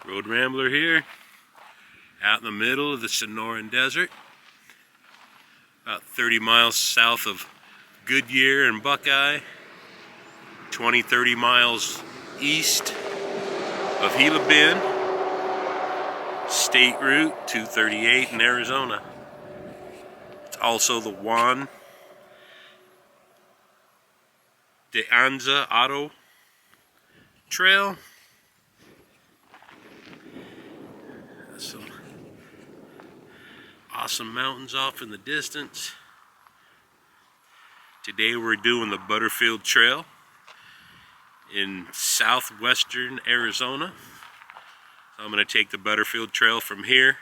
Road Rambler here, out in the middle of the Sonoran Desert, about 30 miles south of Goodyear and Buckeye, 20-30 miles east of Gila Bend, State Route 238 in Arizona. It's also the Juan de Anza Auto Trail. Some awesome mountains off in the distance. Today we're doing the Butterfield Trail in southwestern Arizona. So I'm going to take the Butterfield Trail from here.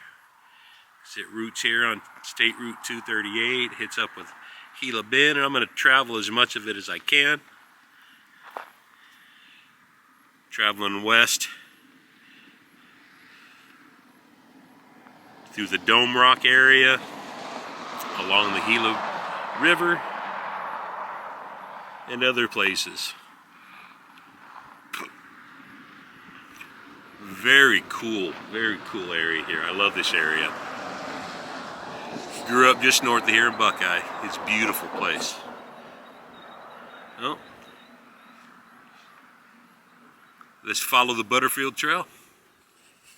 It routes here on State Route 238, hits up with Gila Bend, and I'm going to travel as much of it as I can. Traveling west through the Dome Rock area, along the Gila River, and other places. Very cool area here. I love this area. Grew up just north of here in Buckeye. It's a beautiful place. Well, let's follow the Butterfield Trail.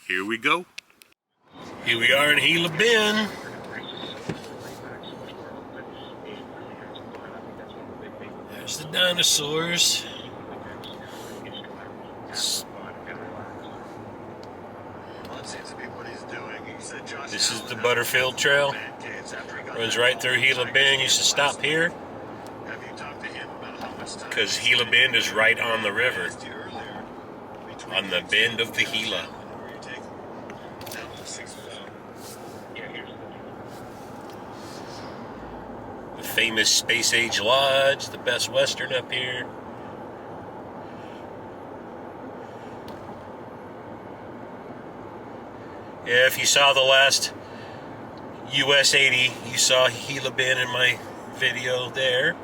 Here we go. Here we are in Gila Bend. There's the dinosaurs. This is the Butterfield Trail. Runs right through Gila Bend. Used to stop here because Gila Bend is right on the river, on the bend of the Gila. The famous Space Age Lodge, the Best Western up here. Yeah, if you saw the last US 80, you saw Gila Bend in my video there.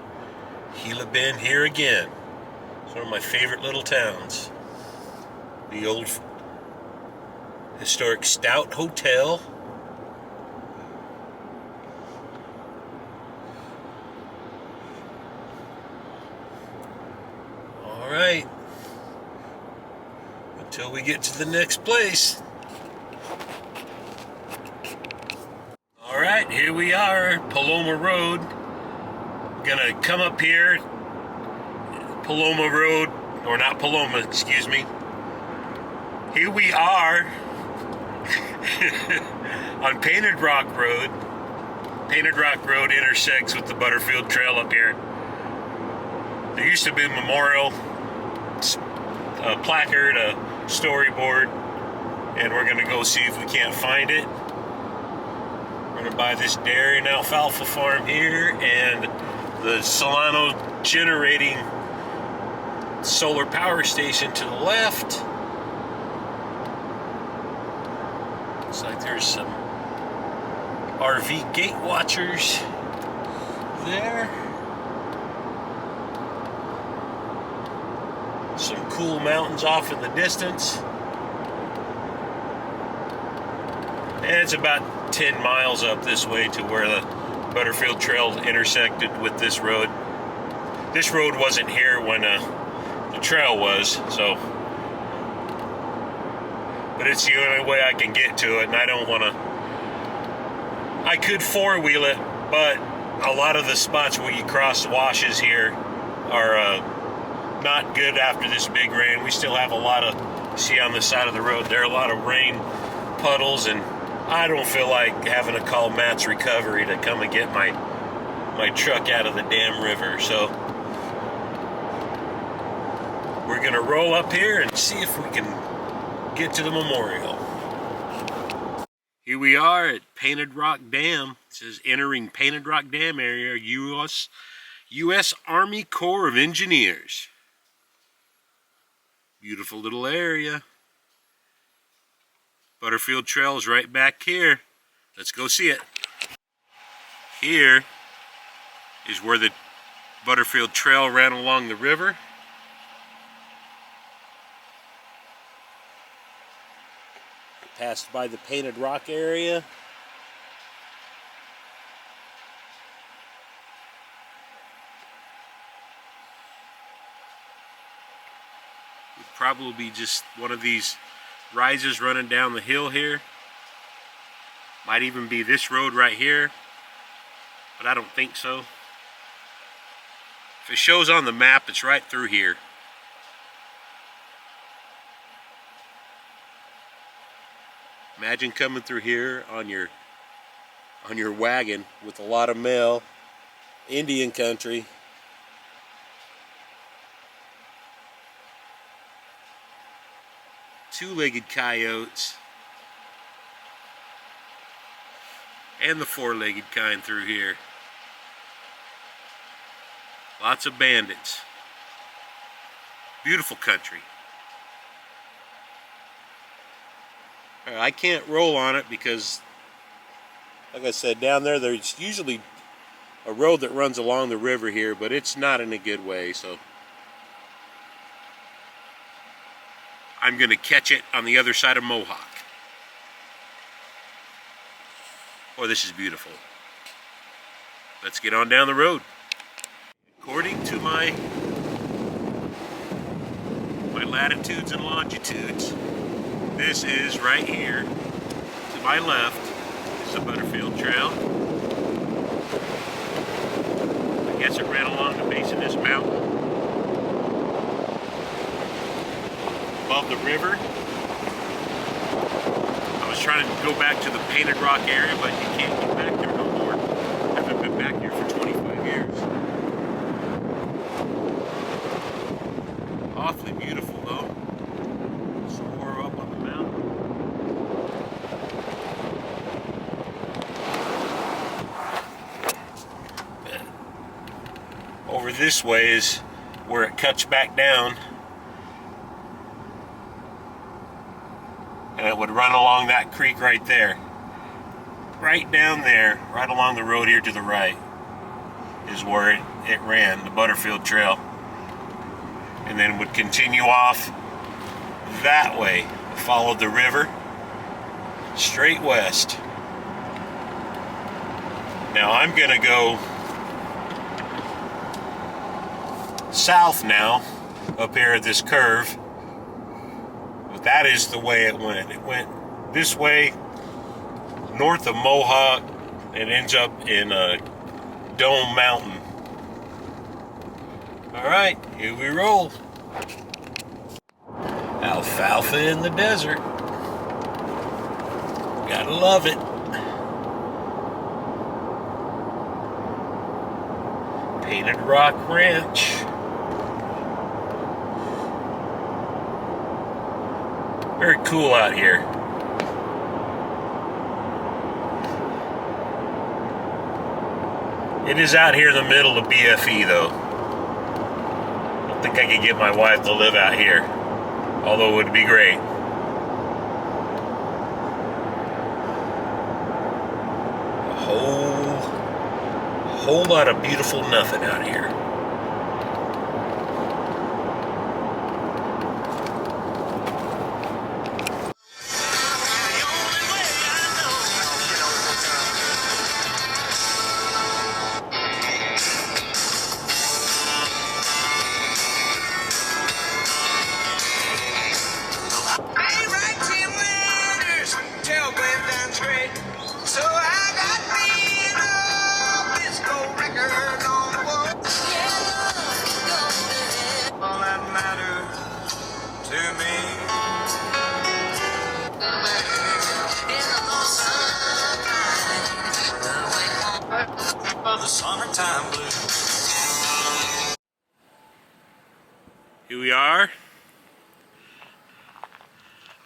Gila Bend here again. It's one of my favorite little towns. The old historic Stout Hotel. All right. Until we get to the next place. Alright, here we are, Paloma Road. Gonna come up here, Paloma Road, or not Paloma, excuse me. Here we are on Painted Rock Road. Painted Rock Road intersects with the Butterfield Trail up here. There used to be a memorial, a placard, a storyboard, and we're gonna go see if we can't find it. We're gonna buy this dairy and alfalfa farm here, and the Solano generating solar power station to the left. Looks like there's some RV gate watchers there. Some cool mountains off in the distance. And it's about 10 miles up this way to where the Butterfield Trail intersected with this road. This road wasn't here when the trail was, so. But it's the only way I can get to it, and I don't want to. I could four-wheel it, but a lot of the spots where you cross washes here are not good after this big rain. We still have a lot of, see on the side of the road there, a lot of rain puddles, and I don't feel like having to call Matt's Recovery to come and get my truck out of the damn river. So we're gonna roll up here and see if we can get to the memorial. Here we are at Painted Rock Dam. It says entering Painted Rock Dam area, U.S. Army Corps of Engineers. Beautiful little area. Butterfield Trail is right back here. Let's go see it. Here is where the Butterfield Trail ran along the river. Passed by the painted rock area. It'd probably be just one of these rises running down the hill here. Might even be this road right here, but I don't think so. If it shows on the map, it's right through here. Imagine coming through here on your wagon with a lot of mail, Indian country. Two-legged coyotes and the four-legged kind through here. Lots of bandits. Beautiful country. I can't roll on it because, like I said, down there's usually a road that runs along the river here, but it's not in a good way, so I'm going to catch it on the other side of Mohawk. Oh, this is beautiful. Let's get on down the road. According to my latitudes and longitudes, this is right here. To my left is the Butterfield Trail. I guess it ran along the base of this mountain. Above the river. I was trying to go back to the painted rock area, but you can't get back there no more. I haven't been back here for 25 years. Awfully beautiful though. Somewhere up on the mountain. Over this way is where it cuts back down. And it would run along that creek right there. Right down there, right along the road here to the right, is where it ran, the Butterfield Trail. And then would continue off that way, followed the river, straight west. Now I'm gonna go south now, up here at this curve. But that is the way it went. It went this way, north of Mohawk, and ends up in Dome Mountain. Alright, here we roll. Alfalfa in the desert. Gotta love it. Painted Rock Ranch. Very cool out here. It is out here in the middle of BFE though. I don't think I could get my wife to live out here, although it would be great. A whole lot of beautiful nothing out here. The summertime blues. Here we are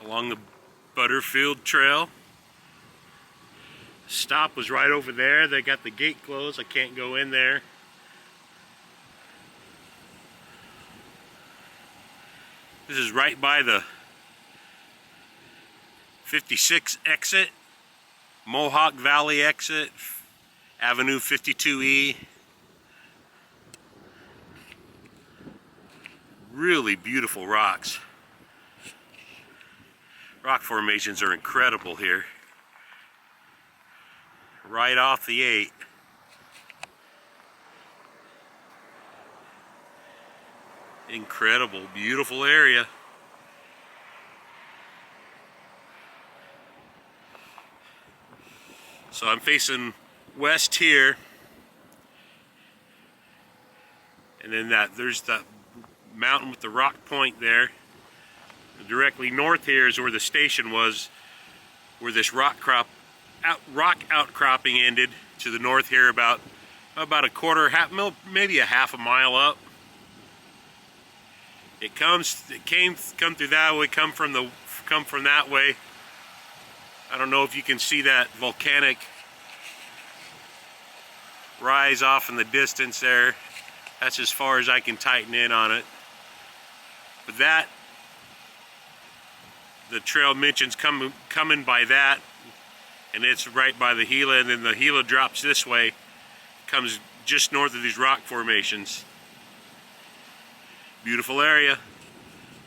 along the Butterfield Trail. Stop was right over there. They got the gate closed. I can't go in there. This is right by the 56 exit, Mohawk Valley exit, Avenue 52E. Really beautiful rocks. Rock formations are incredible here. Right off the 8. Incredible, beautiful area. So I'm facing west here. And then there's that mountain with the rock point there. Directly north here is where the station was, where this rock outcropping ended. To the north here, about a quarter, maybe a half a mile up. It come through that way, come from that way. I don't know if you can see that volcanic rise off in the distance there. That's as far as I can tighten in on it. But the trail mentions coming by that, and it's right by the Gila, and then the Gila drops this way, comes just north of these rock formations. Beautiful area.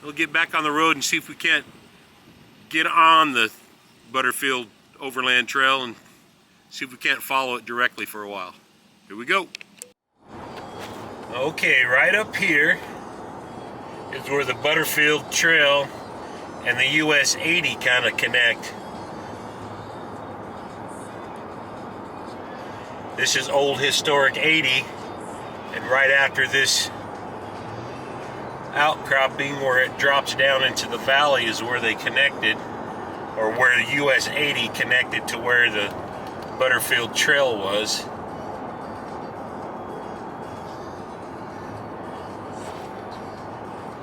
We'll get back on the road and see if we can't get on the Butterfield Overland Trail and see if we can't follow it directly for a while. Here we go. Okay, right up here is where the Butterfield Trail and the US 80 kind of connect. This is old historic 80, and right after this outcropping where it drops down into the valley is where they connected, or where the US 80 connected to where the Butterfield Trail was.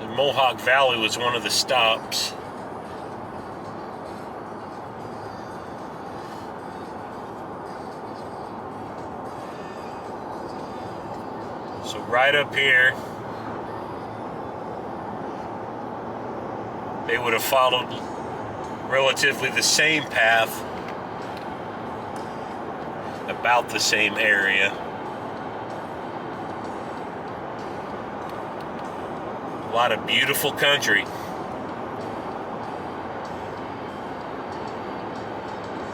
The Mohawk Valley was one of the stops. So right up here, they would have followed relatively the same path, about the same area. A lot of beautiful country.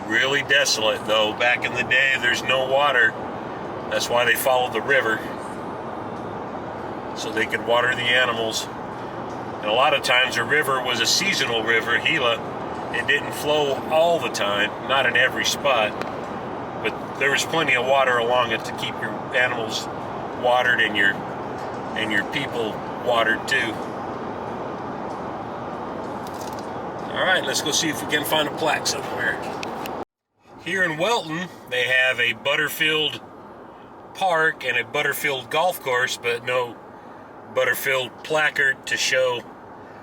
Really desolate though. Back in the day, there's no water. That's why they followed the river, so they could water the animals. And a lot of times the river was a seasonal river, Gila. It didn't flow all the time, not in every spot, but there was plenty of water along it to keep your animals watered and your people watered too. All right, let's go see if we can find a plaque somewhere. Here in Welton, they have a Butterfield Park and a Butterfield golf course, but no Butterfield placard to show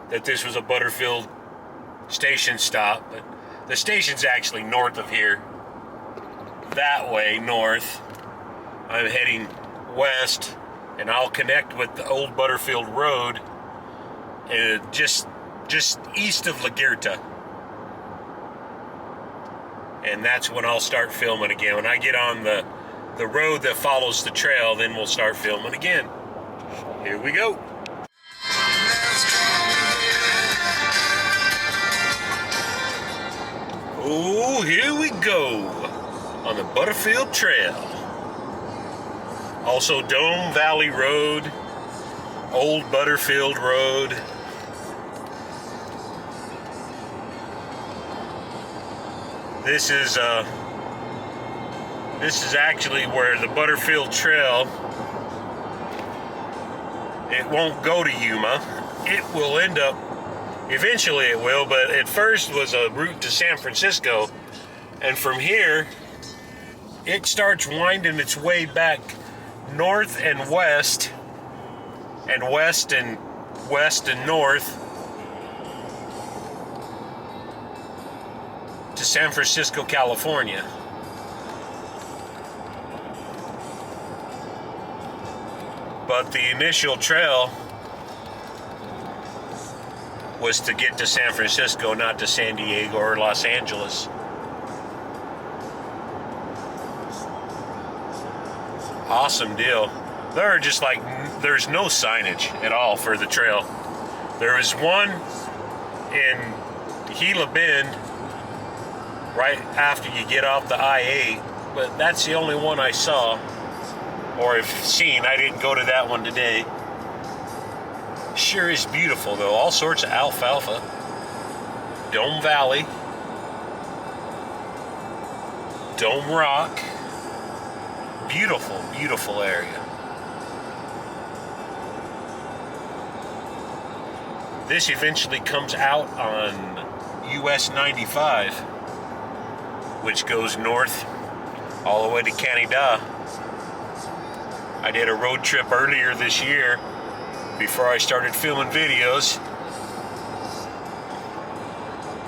that this was a Butterfield station stop. But the station's actually north of here, that way north. I'm heading west, and I'll connect with the old Butterfield Road, just east of La Guerta, and that's when I'll start filming again. When I get on the road that follows the trail, then we'll start filming again. Here we go. Oh, here we go on the Butterfield Trail. Also Dome Valley Road, Old Butterfield Road. This is actually where the Butterfield Trail, it won't go to Yuma. It will end up, eventually it will, but at first was a route to San Francisco. And from here, it starts winding its way back north and west, and west and north to San Francisco, California. But the initial trail was to get to San Francisco, not to San Diego or Los Angeles. Awesome deal. There are just like, there's no signage at all for the trail. There is one in Gila Bend right after you get off the I-8, but that's the only one I saw or have seen. I didn't go to that one today. Sure is beautiful though. All sorts of alfalfa. Dome Valley. Dome Rock. Beautiful, beautiful area. This eventually comes out on US 95, which goes north all the way to Canada. I did a road trip earlier this year before I started filming videos,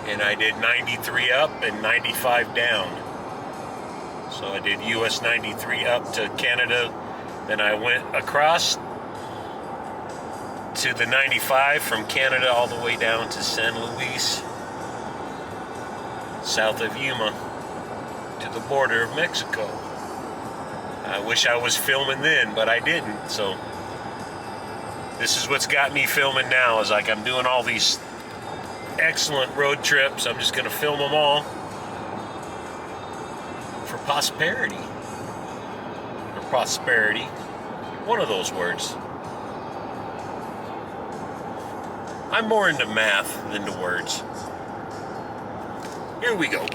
and I did 93 up and 95 down. So I did US 93 up to Canada, then I went across to the 95 from Canada all the way down to San Luis, south of Yuma, to the border of Mexico. I wish I was filming then, but I didn't. So this is what's got me filming now, is like I'm doing all these excellent road trips. I'm just going to film them all for prosperity. Or prosperity. One of those words. I'm more into math than to words. Here we go.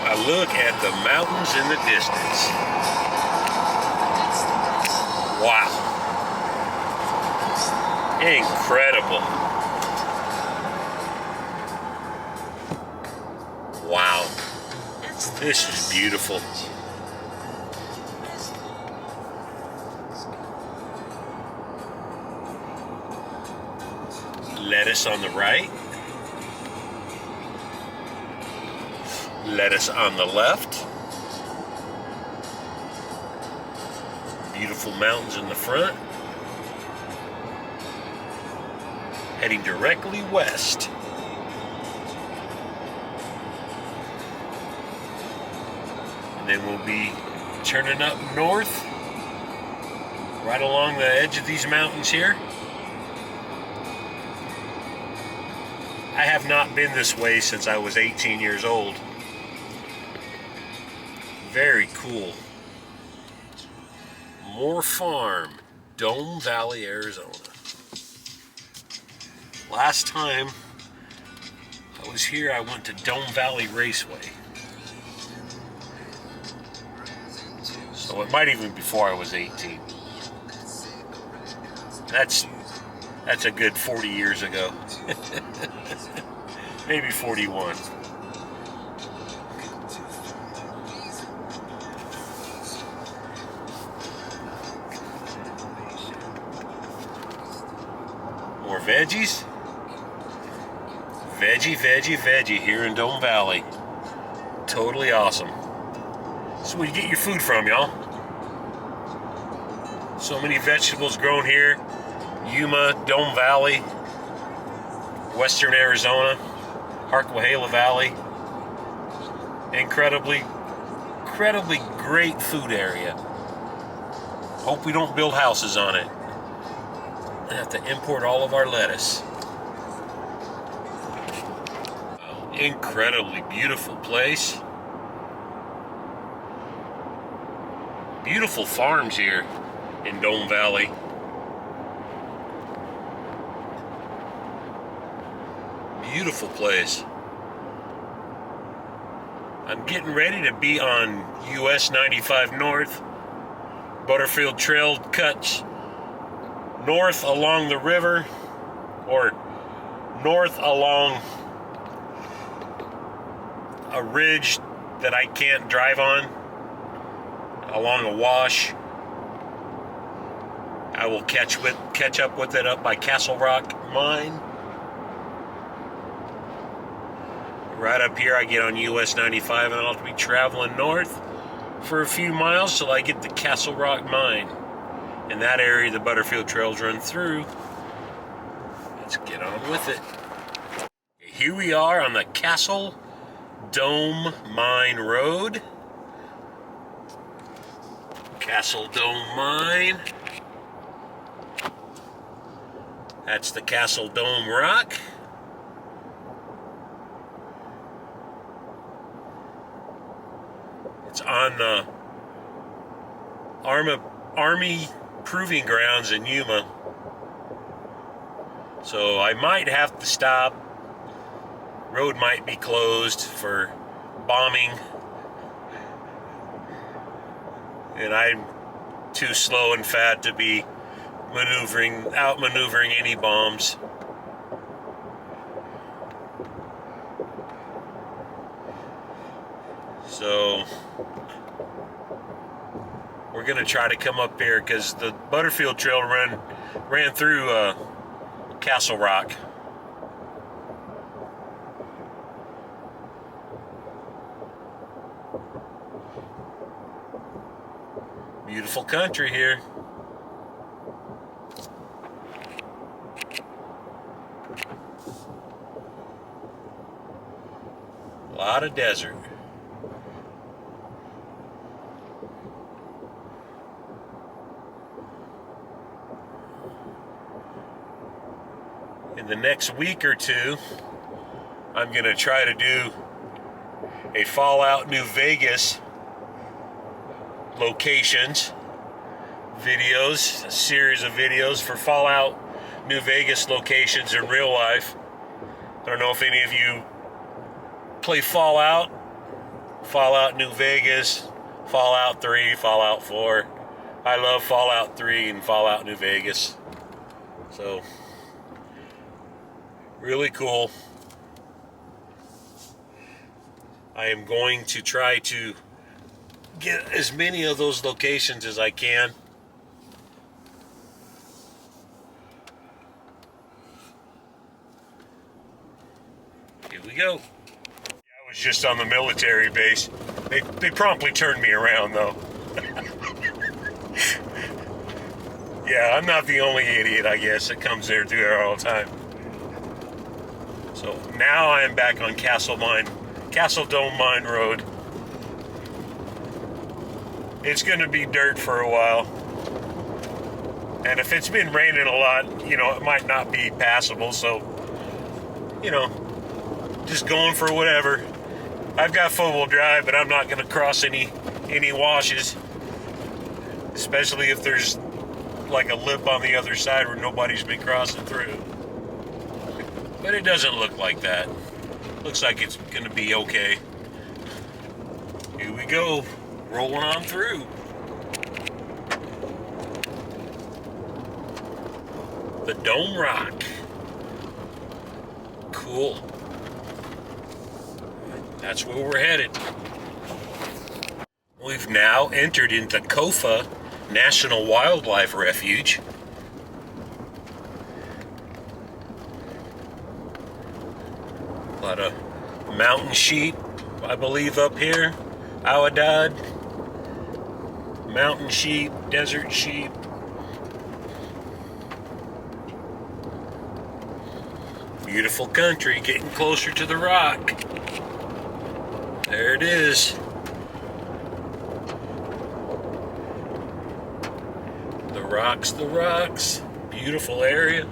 I look at the mountains in the distance. Wow. Incredible. Wow. This is beautiful. Lettuce on the right. Lettuce on the left. Beautiful mountains in the front. Heading directly west. And then we'll be turning up north, right along the edge of these mountains here. I have not been this way since I was 18 years old. Very cool. Moore Farm, Dome Valley, Arizona. Last time I was here, I went to Dome Valley Raceway. So it might even be before I was 18. That's a good 40 years ago. Maybe 41. More veggies. Veggie, veggie, veggie here in Dome Valley. Totally awesome. That's where you get your food from, y'all. So many vegetables grown here. Yuma, Dome Valley, Western Arizona, Harquahala Valley. Incredibly great food area. Hope we don't build houses on it. I have to import all of our lettuce. Incredibly beautiful place. Beautiful farms here in Dome Valley. Beautiful place. I'm getting ready to be on US 95 North. Butterfield Trail cuts north along the river, or north along a ridge that I can't drive on, along a wash. I will catch up with it up by Castle Rock Mine. Right up here I get on US 95, and I'll have to be traveling north for a few miles till I get to Castle Rock Mine. In that area the Butterfield trails run through. Let's get on with it. Here we are on the Castle Dome Mine Road. Castle Dome Mine. That's the Castle Dome rock. It's on the Army Proving Grounds in Yuma. So I might have to stop. Road might be closed for bombing. And I'm too slow and fat to be outmaneuvering any bombs. So we're gonna try to come up here because the Butterfield Trail ran through Castle Rock. Beautiful country here. A lot of desert. In the next week or two, I'm going to try to do a Fallout New Vegas locations videos, a series of videos for Fallout New Vegas locations in real life. I don't know if any of you play Fallout New Vegas, Fallout 3, Fallout 4. I love Fallout 3 and Fallout New Vegas. So, really cool. I am going to try to get as many of those locations as I can. Here we go. I was just on the military base. They promptly turned me around though. Yeah, I'm not the only idiot, I guess, that comes there through there all the time. So now I am back on Castle Dome Mine Road. It's going to be dirt for a while. And if it's been raining a lot, you know, it might not be passable. So, you know, just going for whatever. I've got four-wheel drive, but I'm not going to cross any washes. Especially if there's like a lip on the other side where nobody's been crossing through. But it doesn't look like that. Looks like it's going to be okay. Here we go. Rolling on through. The Dome Rock. Cool. That's where we're headed. We've now entered into Kofa National Wildlife Refuge. A lot of mountain sheep, I believe, up here. Awadad. Mountain sheep, desert sheep. Beautiful country, getting closer to the rock. There it is. The rocks. Beautiful area.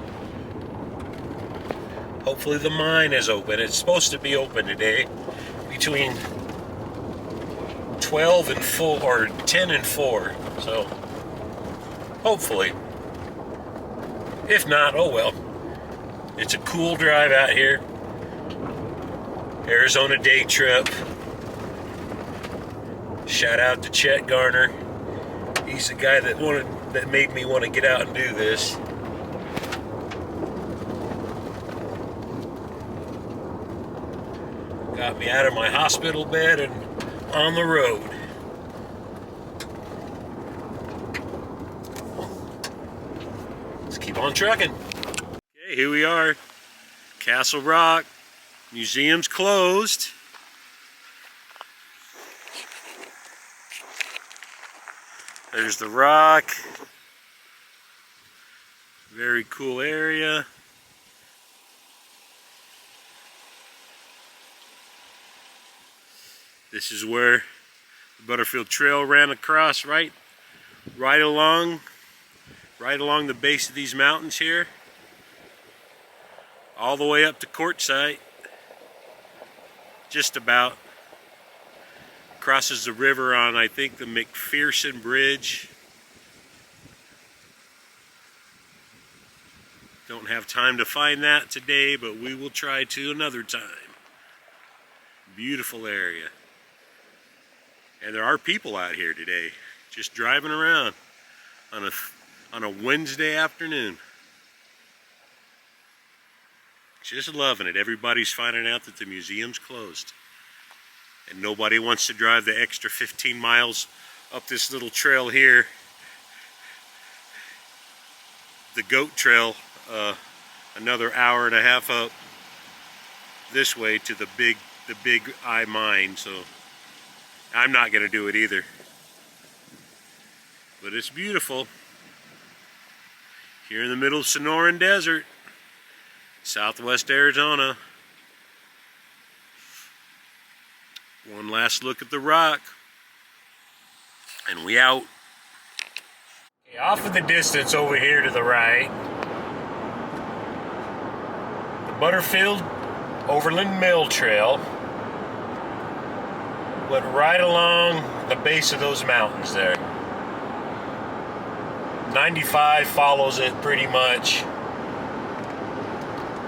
Hopefully the mine is open. It's supposed to be open today between 12 and 4 or 10 and 4. So hopefully. If not, oh well. It's a cool drive out here. Arizona day trip. Shout out to Chet Garner. He's the guy that made me want to get out and do this. Got me out of my hospital bed and on the road. Let's keep on trucking. Okay, here we are. Castle Rock. Museum's closed. There's the rock. Very cool area. This is where the Butterfield Trail ran across right along the base of these mountains here. all the way up to Quartzite. Just about. Crosses the river on, I think, the McPherson Bridge. Don't have time to find that today, but we will try to another time. Beautiful area. And there are people out here today, just driving around on a Wednesday afternoon. Just loving it. Everybody's finding out that the museum's closed. And nobody wants to drive the extra 15 miles up this little trail here. The goat trail, another hour and a half up this way to the big eye mine. So I'm not going to do it either. But it's beautiful. Here in the middle of Sonoran Desert, southwest Arizona. One last look at the rock, and we out. Okay, off in the distance over here to the right, the Butterfield Overland Mail Trail went right along the base of those mountains there. 95 follows it pretty much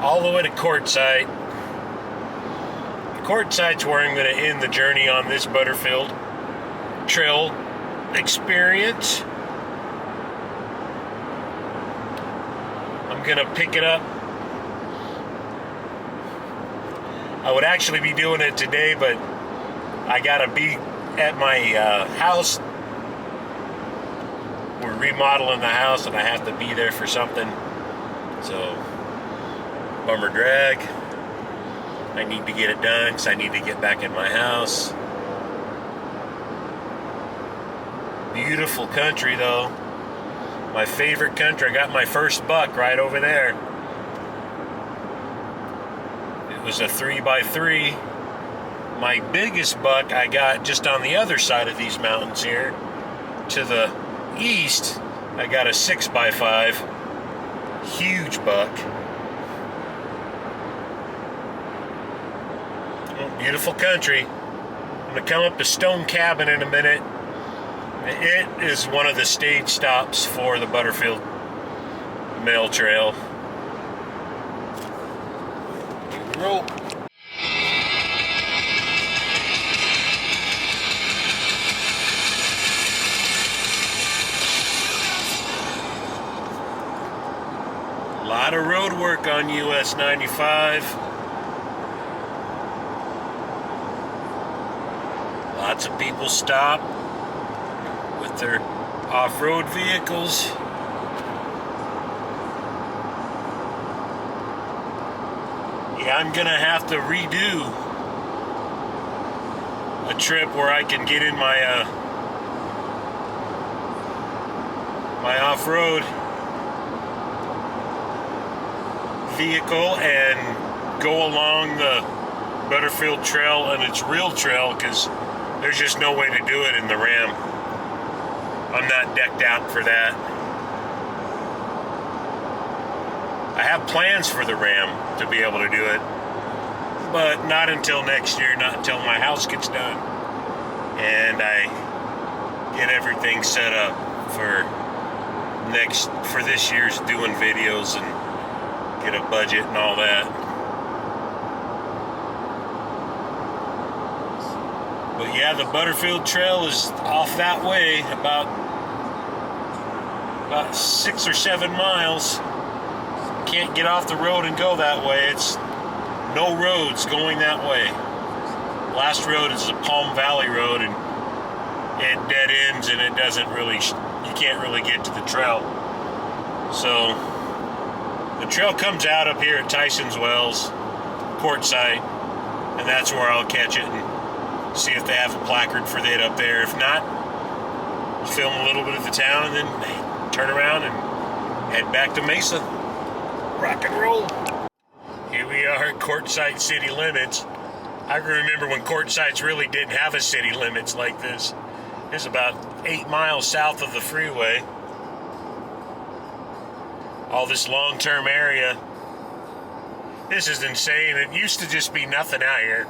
all the way to Quartzite. Quartzite's where I'm going to end the journey on this Butterfield Trail experience. I'm going to pick it up. I would actually be doing it today, but I got to be at my house. We're remodeling the house and I have to be there for something. So, bummer drag. I need to get it done because I need to get back in my house. Beautiful country though. My favorite country. I got my first buck right over there. It was a 3x3. My biggest buck I got just on the other side of these mountains here. To the east, I got a 6x5. Huge buck. Beautiful country. I'm going to come up to Stone Cabin in a minute. It is one of the stage stops for the Butterfield Mail Trail. Roll. A lot of road work on US 95. Lots of people stop with their off-road vehicles. Yeah, I'm gonna have to redo a trip where I can get in my my off-road vehicle and go along the Butterfield Trail and its real trail, because there's just no way to do it in the Ram. I'm not decked out for that. I have plans for the Ram to be able to do it, but not until next year, not until my house gets done and I get everything set up for this year's doing videos and get a budget and all that. But yeah, the Butterfield Trail is off that way, about 6 or 7 miles. Can't get off the road and go that way. It's no roads going that way. Last road is the Palm Valley Road, and it dead ends, and it doesn't really, you can't really get to the trail. So the trail comes out up here at Tyson's Wells, Quartzite, and that's where I'll catch it and see if they have a placard for it up there. If not, film a little bit of the town and then turn around and head back to Mesa. Rock and roll. Here we are at Quartzite city limits. I remember when Quartzite really didn't have a city limits like this. It's about 8 miles south of the freeway. All this long-term area. This is insane. It used to just be nothing out here.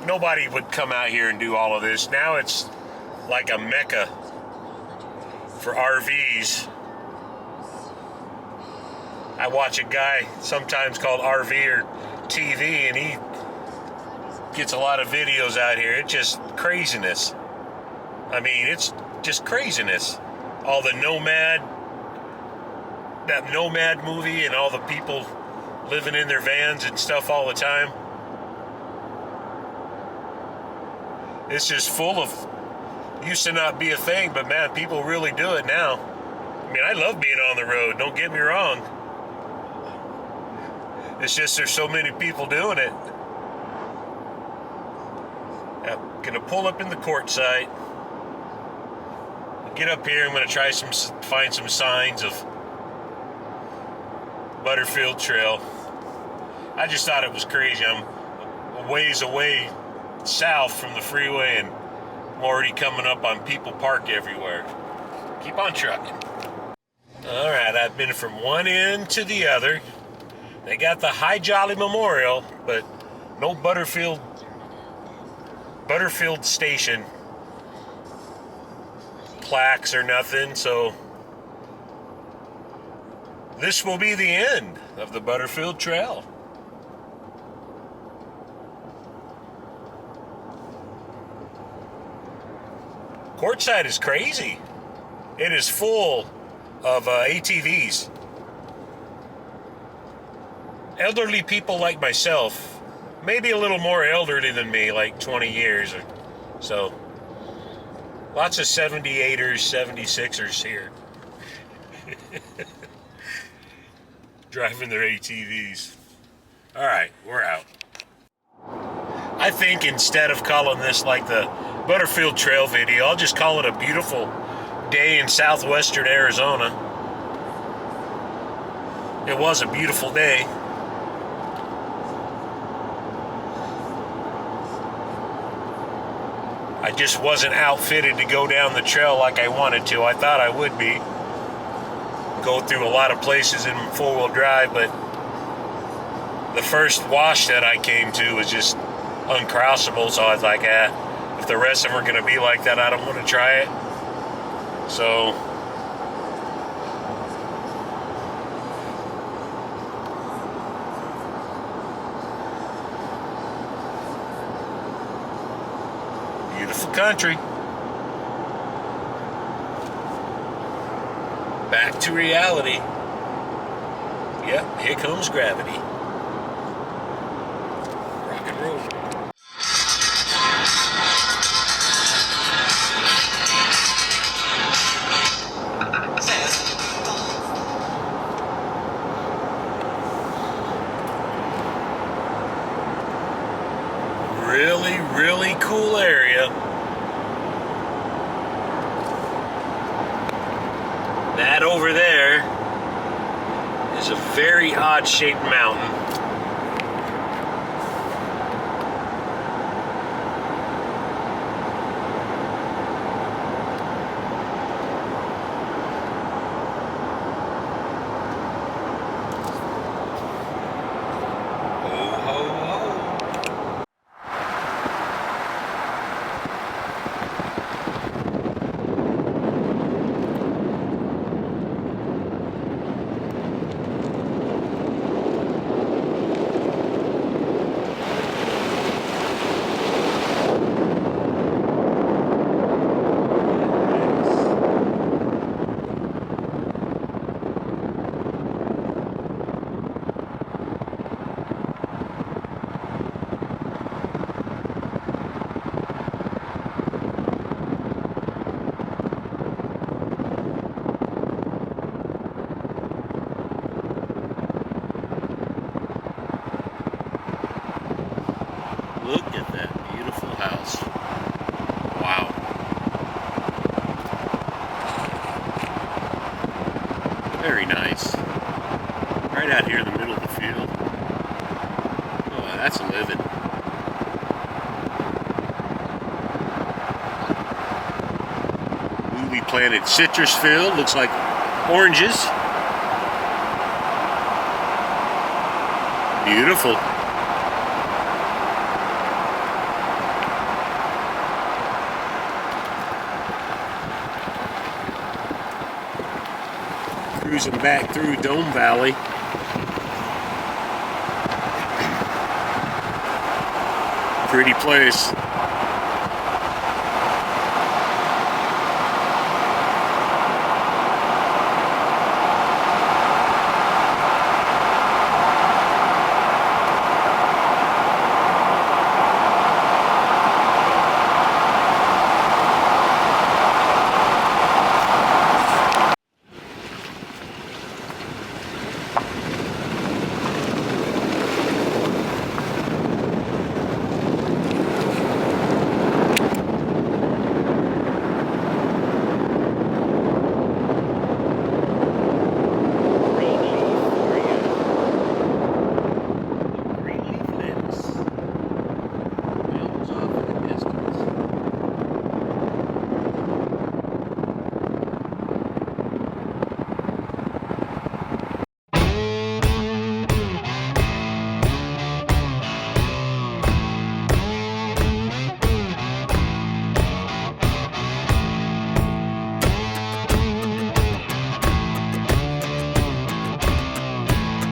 Nobody would come out here and do all of this. Now it's like a mecca for RVs. I watch a guy sometimes called RV or TV, and he gets a lot of videos out here. It's just craziness. I mean, it's just craziness. All the that Nomad movie, and all the people living in their vans and stuff all the time. It's just full of, used to not be a thing, but man, people really do it now. I mean, I love being on the road, don't get me wrong. It's just there's so many people doing it. I'm gonna pull up in the Quartzite. Get up here, I'm gonna try find some signs of Butterfield Trail. I just thought it was crazy. I'm a ways away south from the freeway, and I'm already coming up on people parked everywhere. Keep on trucking. All right, I've been from one end to the other. They got the High Jolly Memorial, but no Butterfield Station plaques or nothing, so this will be the end of the Butterfield Trail. Quartzite is crazy. It is full of ATVs. Elderly people like myself, maybe a little more elderly than me, like 20 years or so. Lots of 78ers, 76ers here. Driving their ATVs. All right, we're out. I think instead of calling this like the Butterfield Trail video, I'll just call it a beautiful day in southwestern Arizona. It was a beautiful day. I just wasn't outfitted to go down the trail like I wanted to. I thought I would be. Go through a lot of places in four-wheel drive, but the first wash that I came to was just uncrossable, so I was like, if the rest of them are going to be like that, I don't want to try it. So beautiful country. Back to reality. Yep, here comes gravity. Rock and roll. Really, really cool area. That over there is a very odd-shaped mountain. Look at that beautiful house. Wow. Very nice. Right out here in the middle of the field. Oh, that's a living. Newly planted citrus field. Looks like oranges. Beautiful. Cruising back through Dome Valley. Pretty place.